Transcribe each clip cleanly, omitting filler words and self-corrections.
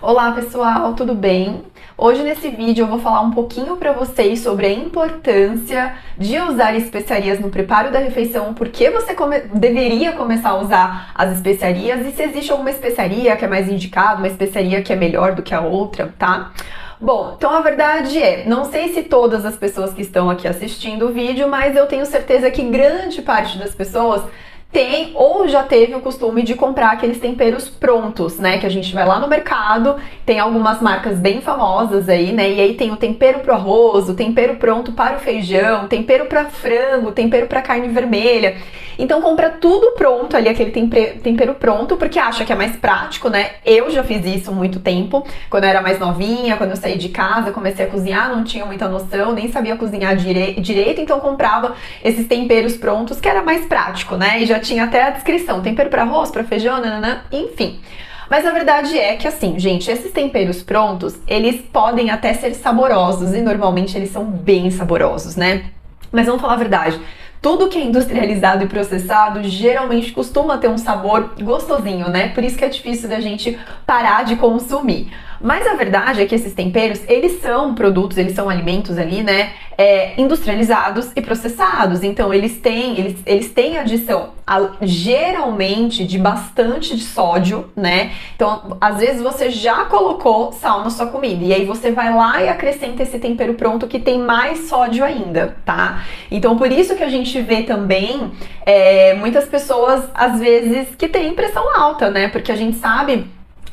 Olá pessoal, tudo bem? Hoje nesse vídeo eu vou falar um pouquinho para vocês sobre a importância de usar especiarias no preparo da refeição, por que você deveria começar a usar as especiarias e se existe alguma especiaria que é mais indicada, uma especiaria que é melhor do que a outra, tá? Bom, então a verdade é, não sei se todas as pessoas que estão aqui assistindo o vídeo, mas eu tenho certeza que grande parte das pessoas tem ou já teve o costume de comprar aqueles temperos prontos, né? Que a gente vai lá no mercado, tem algumas marcas bem famosas aí, né? E aí tem o tempero pro arroz, o tempero pronto para o feijão, tempero para frango, tempero para carne vermelha. Então compra tudo pronto ali, aquele tempero pronto, porque acha que é mais prático, né? Eu já fiz isso há muito tempo, quando eu era mais novinha, quando eu saí de casa, comecei a cozinhar, não tinha muita noção, nem sabia cozinhar direito, então comprava esses temperos prontos, que era mais prático, né? E já tinha até a descrição, tempero para arroz, para feijão, nananã, enfim. Mas a verdade é que assim, gente, esses temperos prontos, eles podem até ser saborosos e normalmente eles são bem saborosos, né? Mas vamos falar a verdade, tudo que é industrializado e processado geralmente costuma ter um sabor gostosinho, né? Por isso que é difícil da gente parar de consumir. Mas a verdade é que esses temperos, eles são produtos, eles são alimentos ali, né? Industrializados e processados. Então eles têm adição geralmente de bastante de sódio, né? Então às vezes você já colocou sal na sua comida e aí você vai lá e acrescenta esse tempero pronto que tem mais sódio ainda, tá? Então por isso que a gente vê também muitas pessoas às vezes que têm pressão alta, né? Porque a gente sabe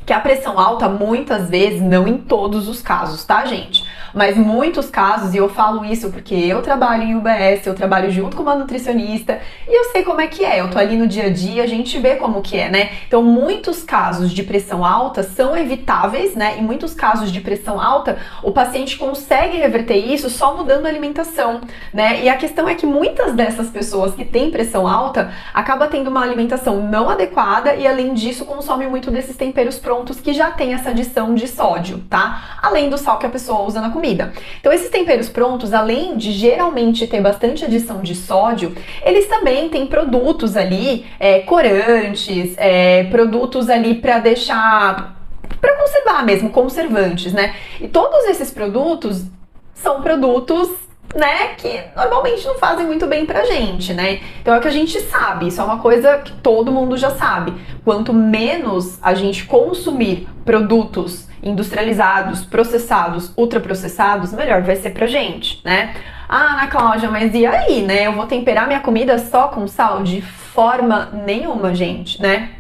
que a pressão alta, muitas vezes, não em todos os casos, tá, gente? Mas muitos casos, e eu falo isso porque eu trabalho em UBS, eu trabalho junto com uma nutricionista, e eu sei como é que é, eu tô ali no dia a dia, a gente vê como que é, né? Então, muitos casos de pressão alta são evitáveis, né? Em muitos casos de pressão alta, o paciente consegue reverter isso só mudando a alimentação, né? E a questão é que muitas dessas pessoas que têm pressão alta, acabam tendo uma alimentação não adequada e, além disso, consomem muito desses temperos prontos que já tem essa adição de sódio, tá? Além do sal que a pessoa usa na comida. Então esses temperos prontos, além de geralmente ter bastante adição de sódio, eles também têm produtos ali, corantes, produtos ali para deixar, para conservar mesmo, conservantes, né? E todos esses produtos são produtos, né, que normalmente não fazem muito bem pra gente, né? Então é o que a gente sabe, isso é uma coisa que todo mundo já sabe. Quanto menos a gente consumir produtos industrializados, processados, ultraprocessados, melhor vai ser pra gente, né? Ah, Ana Cláudia, mas e aí, né? Eu vou temperar minha comida só com sal? De forma nenhuma, gente, né?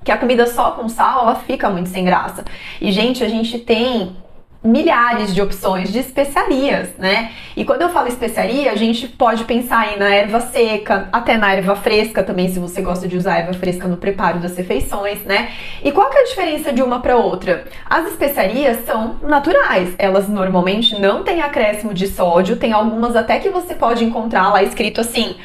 Que a comida só com sal, ela fica muito sem graça. E, gente, a gente tem milhares de opções de especiarias, né? E quando eu falo especiaria, a gente pode pensar aí na erva seca, até na erva fresca também, se você gosta de usar erva fresca no preparo das refeições, né? E qual que é a diferença de uma para outra? As especiarias são naturais, elas normalmente não têm acréscimo de sódio, tem algumas até que você pode encontrar lá escrito assim,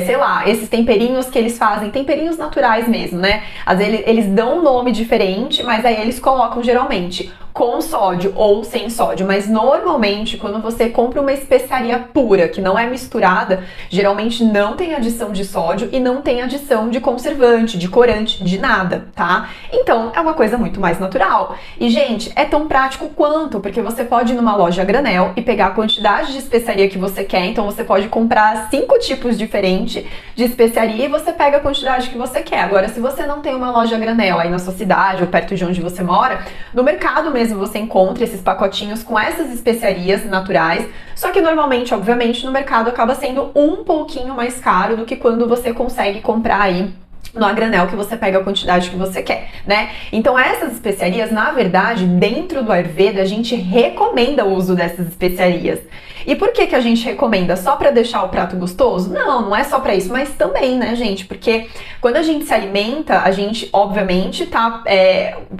sei lá, esses temperinhos que eles fazem, temperinhos naturais mesmo, né? Às vezes eles dão um nome diferente, mas aí eles colocam geralmente com sódio ou sem sódio, mas normalmente quando você compra uma especiaria pura, que não é misturada, geralmente não tem adição de sódio e não tem adição de conservante, de corante, de nada, tá? Então é uma coisa muito mais natural. E gente, é tão prático quanto, porque você pode ir numa loja a granel e pegar a quantidade de especiaria que você quer, então você pode comprar 5 tipos diferentes de especiaria e você pega a quantidade que você quer. Agora, se você não tem uma loja a granel aí na sua cidade ou perto de onde você mora, no mercado mesmo você encontra esses pacotinhos com essas especiarias naturais, só que normalmente, obviamente, no mercado acaba sendo um pouquinho mais caro do que quando você consegue comprar aí no a granel, que você pega a quantidade que você quer, né? Então essas especiarias, na verdade, dentro do Ayurveda, a gente recomenda o uso dessas especiarias. E por que a gente recomenda? Só para deixar o prato gostoso? Não, não é só para isso, mas também, né, gente? Porque quando a gente se alimenta, a gente, obviamente, tá...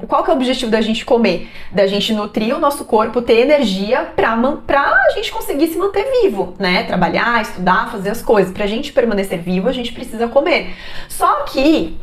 qual que é o objetivo da gente comer? Da gente nutrir o nosso corpo, ter energia pra a gente conseguir se manter vivo, né? Trabalhar, estudar, fazer as coisas. Pra gente permanecer vivo, a gente precisa comer. Só que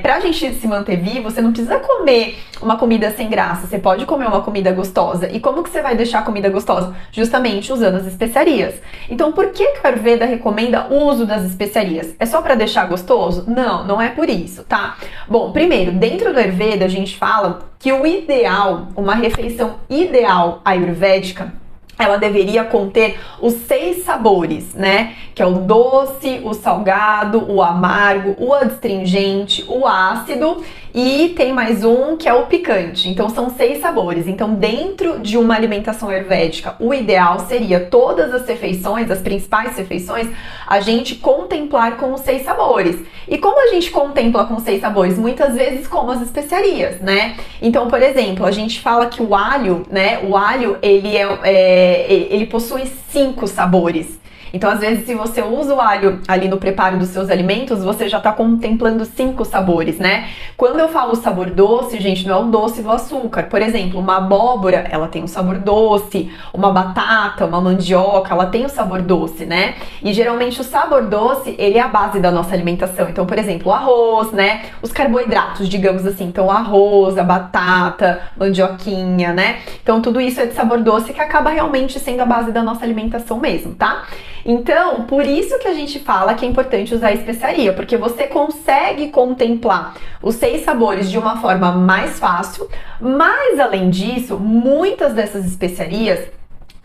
Pra gente se manter vivo, você não precisa comer uma comida sem graça, você pode comer uma comida gostosa. E como que você vai deixar a comida gostosa? Justamente usando as especiarias. Então, por que o Ayurveda recomenda o uso das especiarias? É só pra deixar gostoso? Não, não é por isso, tá? Bom, primeiro, dentro do Ayurveda a gente fala que o ideal, uma refeição ideal ayurvédica, ela deveria conter os 6 sabores, né? Que é o doce, o salgado, o amargo, o adstringente, o ácido e tem mais um que é o picante. Então são 6 sabores. Então dentro de uma alimentação ayurvédica, o ideal seria todas as refeições, as principais refeições, a gente contemplar com os 6 sabores. E como a gente contempla com os 6 sabores? Muitas vezes com as especiarias, né? Então, por exemplo, a gente fala que o alho, né? O alho, ele possui 5 sabores. Então, às vezes, se você usa o alho ali no preparo dos seus alimentos, você já está contemplando 5 sabores, né? Quando eu falo sabor doce, gente, não é o doce do açúcar. Por exemplo, uma abóbora, ela tem um sabor doce, uma batata, uma mandioca, ela tem o sabor doce, né? E geralmente o sabor doce, ele é a base da nossa alimentação. Então, por exemplo, o arroz, né? Os carboidratos, digamos assim. Então, o arroz, a batata, mandioquinha, né? Então, tudo isso é de sabor doce que acaba realmente sendo a base da nossa alimentação mesmo, tá? Então, por isso que a gente fala que é importante usar especiaria, porque você consegue contemplar os 6 sabores de uma forma mais fácil, mas além disso, muitas dessas especiarias,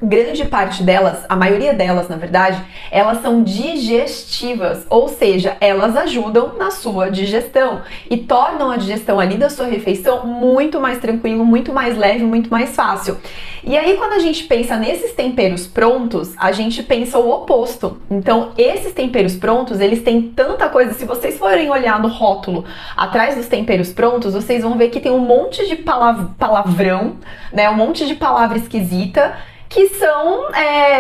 grande parte delas, a maioria delas, na verdade, elas são digestivas, ou seja, elas ajudam na sua digestão e tornam a digestão ali da sua refeição muito mais tranquilo, muito mais leve, muito mais fácil. E aí, quando a gente pensa nesses temperos prontos, a gente pensa o oposto. Então, esses temperos prontos, eles têm tanta coisa, se vocês forem olhar no rótulo atrás dos temperos prontos, vocês vão ver que tem um monte de palavrão, né, um monte de palavra esquisita, que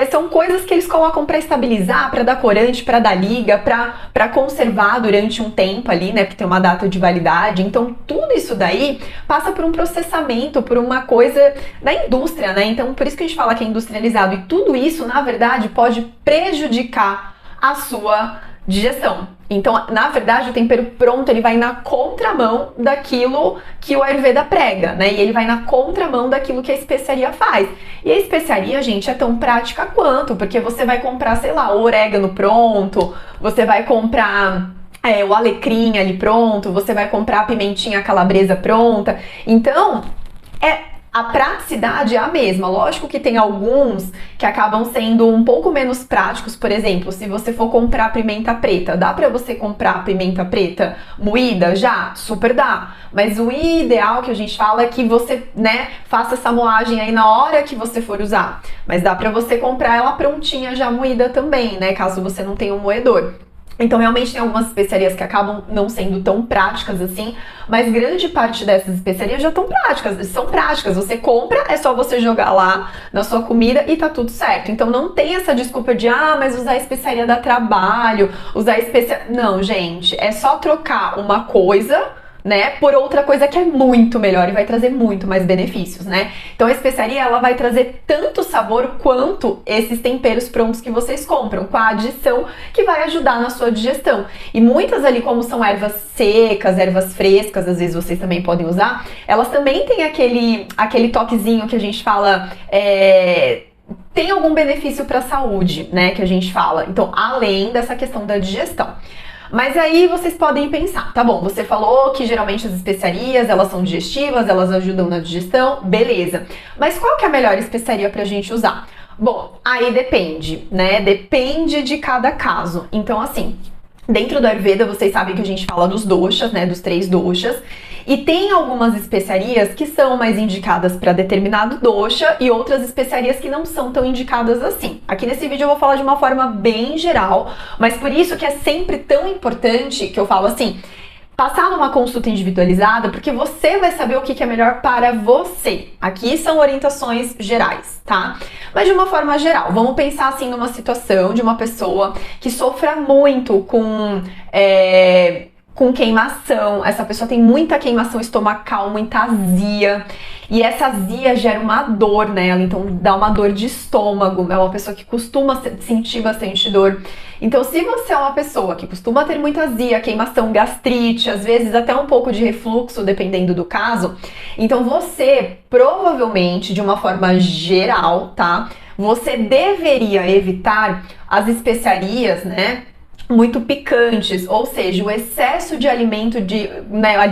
são coisas que eles colocam para estabilizar, para dar corante, para dar liga, para conservar durante um tempo ali, né, porque tem uma data de validade. Então, tudo isso daí passa por um processamento, por uma coisa da indústria, né? Então, por isso que a gente fala que é industrializado. E tudo isso, na verdade, pode prejudicar a sua digestão. Então, na verdade, o tempero pronto, ele vai na contramão daquilo que o Ayurveda prega, né? E ele vai na contramão daquilo que a especiaria faz. E a especiaria, gente, é tão prática quanto, porque você vai comprar, sei lá, o orégano pronto, você vai comprar o alecrim ali pronto, você vai comprar a pimentinha calabresa pronta. Então, a praticidade é a mesma. Lógico que tem alguns que acabam sendo um pouco menos práticos. Por exemplo, se você for comprar pimenta preta, dá pra você comprar pimenta preta moída já? Super dá. Mas o ideal que a gente fala é que você, né, faça essa moagem aí na hora que você for usar. Mas dá pra você comprar ela prontinha já moída também, né, caso você não tenha um moedor. Então, realmente, tem algumas especiarias que acabam não sendo tão práticas assim, mas grande parte dessas especiarias já estão práticas, são práticas. Você compra, é só você jogar lá na sua comida e tá tudo certo. Então, não tem essa desculpa de, mas usar especiaria dá trabalho, usar especiaria... Não, gente, é só trocar uma coisa, né, por outra coisa que é muito melhor e vai trazer muito mais benefícios, né? Então a especiaria, ela vai trazer tanto sabor quanto esses temperos prontos que vocês compram, com a adição que vai ajudar na sua digestão. E muitas ali, como são ervas secas, ervas frescas, às vezes vocês também podem usar, elas também têm aquele toquezinho que a gente fala... tem algum benefício para a saúde, né, que a gente fala. Então, além dessa questão da digestão. Mas aí vocês podem pensar, tá bom, você falou que geralmente as especiarias, elas são digestivas, elas ajudam na digestão, beleza. Mas qual que é a melhor especiaria pra gente usar? Bom, aí depende, né? Depende de cada caso. Então, assim, dentro do Ayurveda, vocês sabem que a gente fala dos doshas, né? Dos 3 doshas. E tem algumas especiarias que são mais indicadas para determinado dosha e outras especiarias que não são tão indicadas assim. Aqui nesse vídeo eu vou falar de uma forma bem geral, mas por isso que é sempre tão importante que eu falo assim, passar numa consulta individualizada, porque você vai saber o que é melhor para você. Aqui são orientações gerais, tá? Mas de uma forma geral, vamos pensar assim numa situação de uma pessoa que sofra muito com com queimação, essa pessoa tem muita queimação estomacal, muita azia, e essa azia gera uma dor nela, então dá uma dor de estômago, é uma pessoa que costuma sentir bastante dor. Então, se você é uma pessoa que costuma ter muita azia, queimação, gastrite, às vezes até um pouco de refluxo, dependendo do caso, então você provavelmente, de uma forma geral, tá? Você deveria evitar as especiarias, né, muito picantes, ou seja, o excesso de alimento de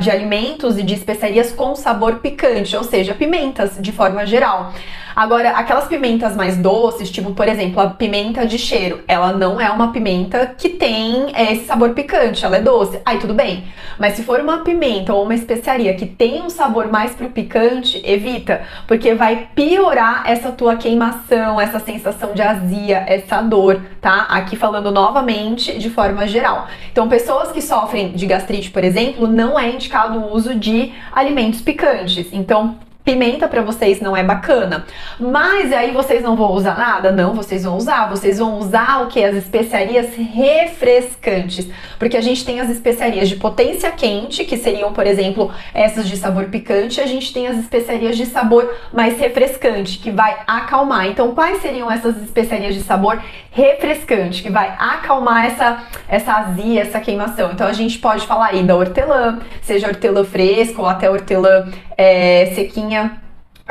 alimentos e de especiarias com sabor picante, ou seja, pimentas de forma geral. Agora, aquelas pimentas mais doces, tipo, por exemplo, a pimenta de cheiro, ela não é uma pimenta que tem esse sabor picante, ela é doce. Aí tudo bem. Mas se for uma pimenta ou uma especiaria que tem um sabor mais pro picante, evita, porque vai piorar essa tua queimação, essa sensação de azia, essa dor, tá? Aqui falando novamente de forma geral. Então, pessoas que sofrem de gastrite, por exemplo, não é indicado o uso de alimentos picantes. Então, pimenta pra vocês não é bacana. Mas aí vocês não vão usar nada? Não, vocês vão usar o que? As especiarias refrescantes. Porque a gente tem as especiarias de potência quente, que seriam, por exemplo, essas de sabor picante, e a gente tem as especiarias de sabor mais refrescante, que vai acalmar. Então, quais seriam essas especiarias de sabor refrescante, que vai acalmar essa azia, essa queimação? Então, a gente pode falar aí da hortelã, seja hortelã fresca ou até hortelã sequinha.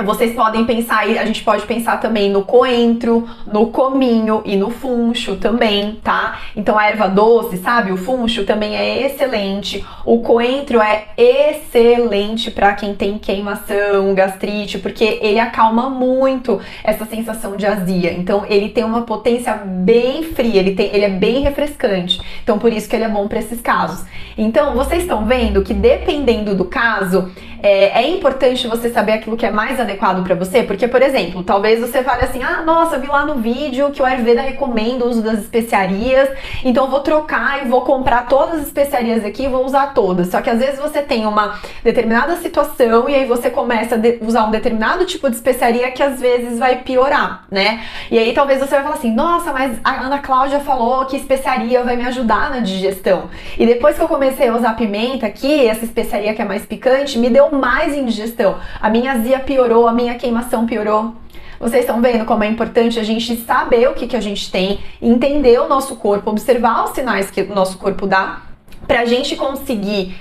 Vocês podem pensar aí, a gente pode pensar também no coentro, no cominho e no funcho também, tá? Então a erva doce, sabe? O funcho também é excelente. O coentro é excelente para quem tem queimação, gastrite, porque ele acalma muito essa sensação de azia. Então ele tem uma potência bem fria, ele é bem refrescante. Então por isso que ele é bom para esses casos. Então vocês estão vendo que dependendo do caso, é importante você saber aquilo que é mais adequado para você, porque, por exemplo, talvez você fale assim, ah, nossa, vi lá no vídeo que o Ayurveda recomenda o uso das especiarias, então eu vou trocar e vou comprar todas as especiarias aqui e vou usar todas. Só que às vezes você tem uma determinada situação e aí você começa a usar um determinado tipo de especiaria que às vezes vai piorar, né? E aí talvez você vai falar assim, nossa, mas a Ana Cláudia falou que especiaria vai me ajudar na digestão. E depois que eu comecei a usar pimenta aqui, essa especiaria que é mais picante, me deu mais indigestão. A minha azia piorou, a minha queimação piorou. Vocês estão vendo como é importante a gente saber o que a gente tem, entender o nosso corpo, observar os sinais que o nosso corpo dá, pra gente conseguir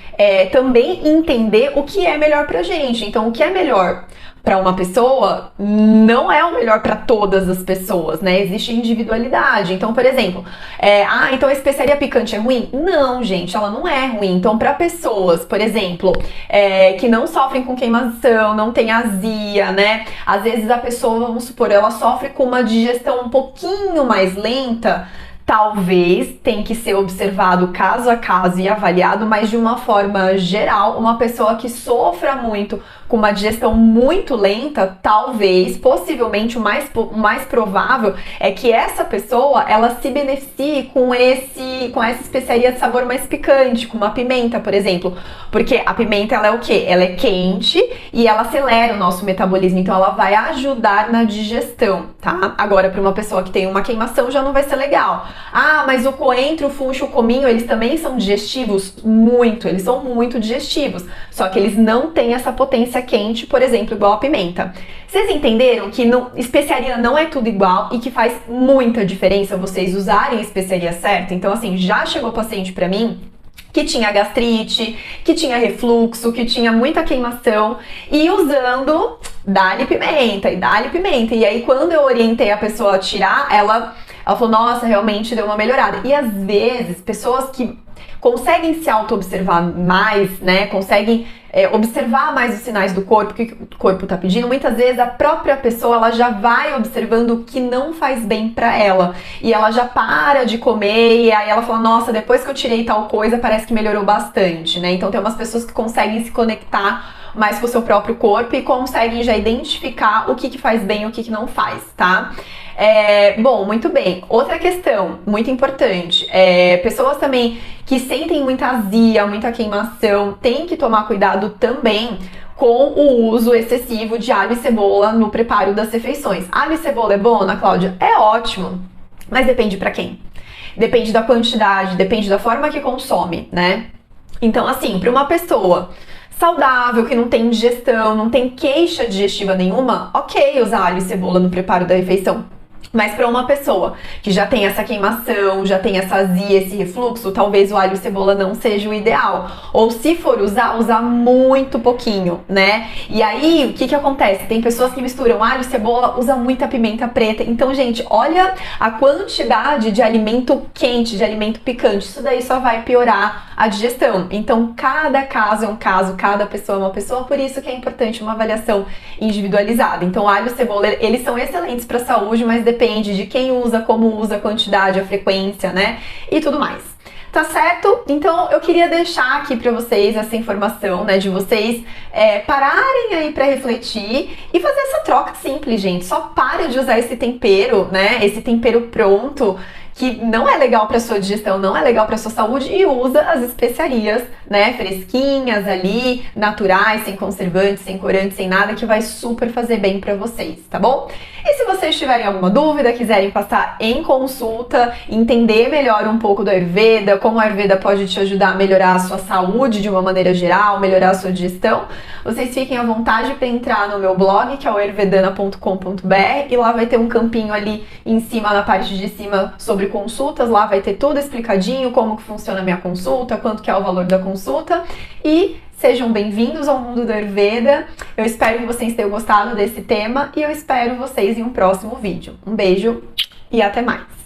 também entender o que é melhor pra gente. Então, o que é melhor para uma pessoa não é o melhor para todas as pessoas, né? Existe individualidade. Então, por exemplo, então a especiaria picante é ruim? Não, gente, ela não é ruim. Então, para pessoas, por exemplo, que não sofrem com queimação, não tem azia, né? Às vezes a pessoa, vamos supor, ela sofre com uma digestão um pouquinho mais lenta. Talvez tenha que ser observado caso a caso e avaliado, mas de uma forma geral, uma pessoa que sofra muito com uma digestão muito lenta, talvez, possivelmente, o mais provável é que essa pessoa, ela se beneficie com essa especiaria de sabor mais picante, com uma pimenta, por exemplo. Porque a pimenta, ela é o quê? Ela é quente e ela acelera o nosso metabolismo, então ela vai ajudar na digestão, tá? Agora, para uma pessoa que tem uma queimação, já não vai ser legal. Ah, mas o coentro, o funcho, o cominho, eles também são digestivos? Muito, eles são muito digestivos, só que eles não têm essa potência quente, por exemplo, igual a pimenta. Vocês entenderam que especiaria não é tudo igual e que faz muita diferença vocês usarem a especiaria certa? Então, assim, já chegou paciente pra mim que tinha gastrite, que tinha refluxo, que tinha muita queimação e usando dá-lhe pimenta e dá-lhe pimenta. E aí, quando eu orientei a pessoa a tirar, ela falou, nossa, realmente deu uma melhorada. E às vezes, pessoas que conseguem se auto-observar mais, né, conseguem observar mais os sinais do corpo, o que o corpo tá pedindo, muitas vezes a própria pessoa, ela já vai observando o que não faz bem pra ela, e ela já para de comer, e aí ela fala, nossa, depois que eu tirei tal coisa, parece que melhorou bastante, né, então tem umas pessoas que conseguem se conectar mais com o seu próprio corpo e conseguem já identificar o que faz bem e o que não faz, tá? Bom, muito bem. Outra questão muito importante, pessoas também que sentem muita azia, muita queimação, tem que tomar cuidado também com o uso excessivo de alho e cebola no preparo das refeições. Alho e cebola é bom, Ana Cláudia? É ótimo, mas depende pra quem. Depende da quantidade, depende da forma que consome, né? Então, assim, para uma pessoa saudável, que não tem digestão, não tem queixa digestiva nenhuma, ok usar alho e cebola no preparo da refeição. Mas para uma pessoa que já tem essa queimação, já tem essa azia, esse refluxo, talvez o alho e cebola não seja o ideal. Ou se for usar muito pouquinho, né? E aí, o que acontece? Tem pessoas que misturam alho e cebola, usa muita pimenta preta. Então, gente, olha a quantidade de alimento quente, de alimento picante. Isso daí só vai piorar a digestão. Então, cada caso é um caso, cada pessoa é uma pessoa, por isso que é importante uma avaliação individualizada. Então, alho e cebola, eles são excelentes para a saúde, mas depende de quem usa, como usa, a quantidade, a frequência, né? E tudo mais. Tá certo? Então eu queria deixar aqui pra vocês essa informação, né? De vocês pararem aí pra refletir e fazer essa troca simples, gente. Só para de usar esse tempero, né? Esse tempero pronto, que não é legal para sua digestão, não é legal para sua saúde, e usa as especiarias, né, fresquinhas ali, naturais, sem conservantes, sem corantes, sem nada, que vai super fazer bem para vocês, tá bom? E se vocês tiverem alguma dúvida, quiserem passar em consulta, entender melhor um pouco do Ayurveda, como o Ayurveda pode te ajudar a melhorar a sua saúde de uma maneira geral, melhorar a sua digestão, vocês fiquem à vontade para entrar no meu blog, que é o ayurvedana.com.br, e lá vai ter um campinho ali em cima, na parte de cima, sobre consultas. Lá vai ter tudo explicadinho, como que funciona a minha consulta, quanto que é o valor da consulta. E sejam bem-vindos ao mundo do Ayurveda. Eu espero que vocês tenham gostado desse tema e eu espero vocês em um próximo vídeo. Um beijo e até mais!